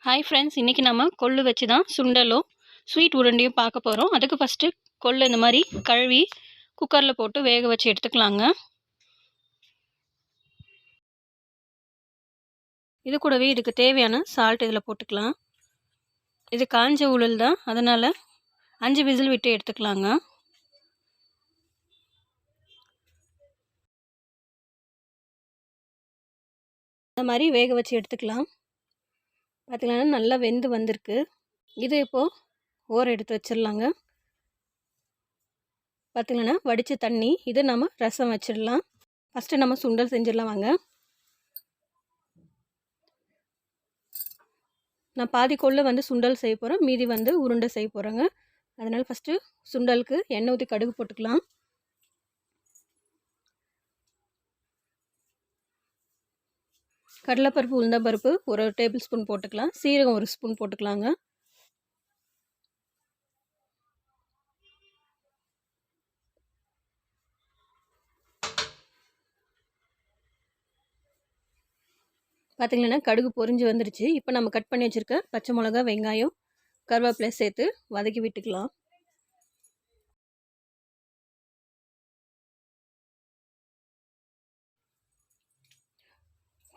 Hi friends, இன்றைக்கி நம்ம கொள்ளு வச்சு தான் சுண்டலும் ஸ்வீட் உருண்டையும் பார்க்க போகிறோம். அதுக்கு ஃபஸ்ட்டு கொள்ளு இந்த மாதிரி கழுவி குக்கரில் போட்டு வேக வச்சு எடுத்துக்கலாங்க. இது கூடவே இதுக்கு தேவையான சால்ட் இதில் போட்டுக்கலாம். இது காஞ்ச உளுல் தான், அதனால் 5 விசில் விட்டு எடுத்துக்கலாங்க. இந்த மாதிரி வேக வச்சு எடுத்துக்கலாம். பார்த்திங்கன்னா நல்லா வெந்து வந்திருக்கு. இது இப்போது ஓரம் எடுத்து வச்சிடலாங்க. பார்த்திங்கன்னா வடித்த தண்ணி, இது நம்ம ரசம் வச்சிடலாம். ஃபஸ்ட்டு நம்ம சுண்டல் செஞ்சிடலாம் வாங்க. நான் பாதி கொள்ளு சுண்டல் செய்ய போகிறேன், மீதி உருண்டை செய்ய போகிறேங்க. அதனால் ஃபஸ்ட்டு சுண்டலுக்கு எண்ணெய் ஊற்றி கடுகு போட்டுக்கலாம். கடலைப்பருப்பு உளுந்தம்பருப்பு ஒரு டேபிள் ஸ்பூன் போட்டுக்கலாம். சீரகம் ஒரு ஸ்பூன் போட்டுக்கலாங்க. பார்த்திங்கன்னா கடுகு பொரிஞ்சு வந்துருச்சு. இப்போ நம்ம கட் பண்ணி வச்சுருக்க பச்சை மிளகா, வெங்காயம், கருவேப்பிலை சேர்த்து வதக்கி விட்டுக்கலாம்.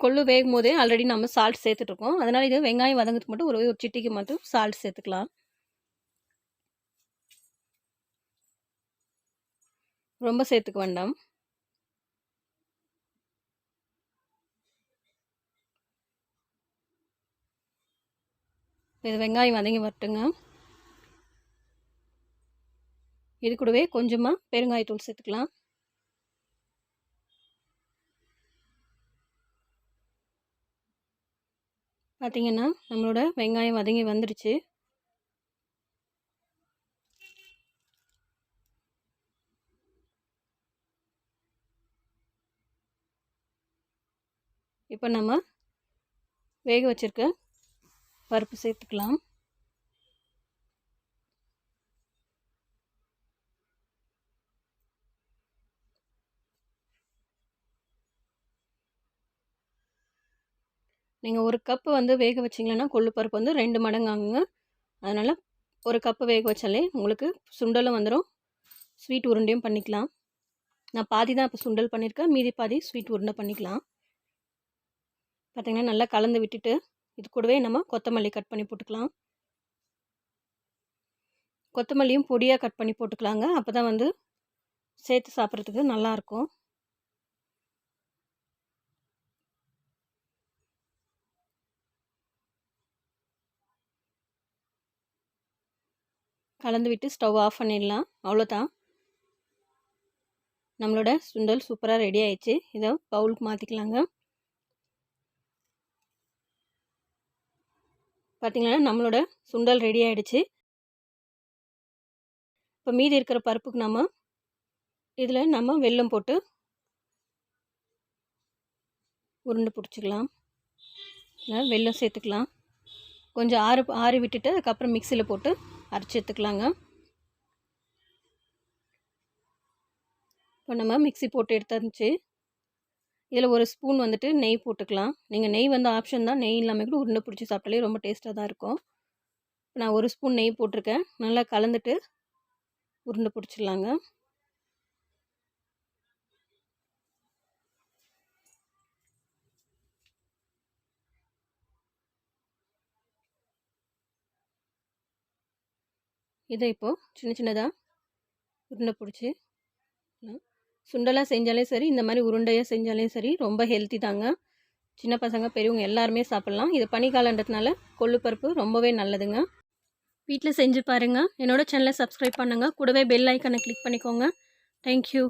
கொள்ளு வேகும் போதே ஆல்ரெடி நம்ம சால்ட் சேர்த்துட்ருக்கோம். அதனால் இது வெங்காயம் வதங்கிறதுக்கு மட்டும் ஒரு சிட்டிக்கு மட்டும் சால்ட் சேர்த்துக்கலாம். ரொம்ப சேர்த்துக்க வேண்டாம். இது வெங்காயம் வதங்கி வரட்டுங்க. இது கூடவே கொஞ்சமாக பெருங்காயத்தூள் சேர்த்துக்கலாம். பார்த்திங்கன்னா நம்மளோட வெங்காயம் வதங்கி வந்துடுச்சு. இப்போ நம்ம வேக வச்சுருக்க பருப்பு சேர்த்துக்கலாம். நீங்கள் ஒரு கப்பு வேக வச்சிங்களன்னா கொள்ளு பருப்பு 2 மடங்கு ஆகுங்க. அதனால் ஒரு கப்பு வேக வச்சாலே உங்களுக்கு சுண்டலும் வந்துடும், ஸ்வீட் உருண்டையும் பண்ணிக்கலாம். நான் பாதி தான் இப்போ சுண்டல் பண்ணியிருக்கேன், மீதி பாதி ஸ்வீட் உருண்டை பண்ணிக்கலாம். பார்த்திங்கன்னா நல்லா கலந்து விட்டுட்டு இது கூடவே நம்ம கொத்தமல்லி கட் பண்ணி போட்டுக்கலாம். கொத்தமல்லியும் பொடியாக கட் பண்ணி போட்டுக்கலாங்க. அப்போ தான் சேர்த்து சாப்பிட்றதுக்கு நல்லாயிருக்கும். கலந்து விட்டு ஸ்டவ் ஆஃப் பண்ணிடலாம். அவ்வளோதான், நம்மளோட சுண்டல் சூப்பராக ரெடி ஆயிடுச்சு. இதை பவுலுக்கு மாற்றிக்கலாங்க. பார்த்திங்கன்னா நம்மளோட சுண்டல் ரெடி ஆகிடுச்சு. இப்போ மீதி இருக்கிற பருப்புக்கு இதில் நம்ம வெல்லம் போட்டு உருண்டை பிடிச்சிக்கலாம். வெல்லம் சேர்த்துக்கலாம். கொஞ்சம் ஆறி விட்டுட்டு அதுக்கப்புறம் மிக்சியில் போட்டு அரைச்சி எடுத்துக்கலாங்க. இப்போ நம்ம மிக்சி போட்டு எடுத்துருந்துச்சு. இதில் ஒரு ஸ்பூன் நெய் போட்டுக்கலாம். நீங்கள் நெய் ஆப்ஷன் தான், நெய் இல்லாமல் கூட உருண்டை பிடிச்சி சாப்பிட்டாலே ரொம்ப டேஸ்ட்டாக தான் இருக்கும். நான் ஒரு ஸ்பூன் நெய் போட்டிருக்கேன். நல்லா கலந்துட்டு உருண்டை பிடிச்சிடலாங்க. இதை இப்போது சின்ன சின்னதாக உருண்டை பிடிச்சி சுண்டலாக செஞ்சாலே சரி, இந்த மாதிரி உருண்டையாக செஞ்சாலே சரி, ரொம்ப ஹெல்த்தி தாங்க. சின்ன பசங்க பெரியவங்க எல்லாருமே சாப்பிட்லாம். இது பனிக்காலன்றதுனால கொள்ளு பருப்பு ரொம்பவே நல்லதுங்க. வீட்டில் செஞ்சு பாருங்கள். என்னோடய சேனலை சப்ஸ்கிரைப் பண்ணுங்கள். கூடவே பெல் ஐக்கனை கிளிக் பண்ணிக்கோங்க. தேங்க்யூ.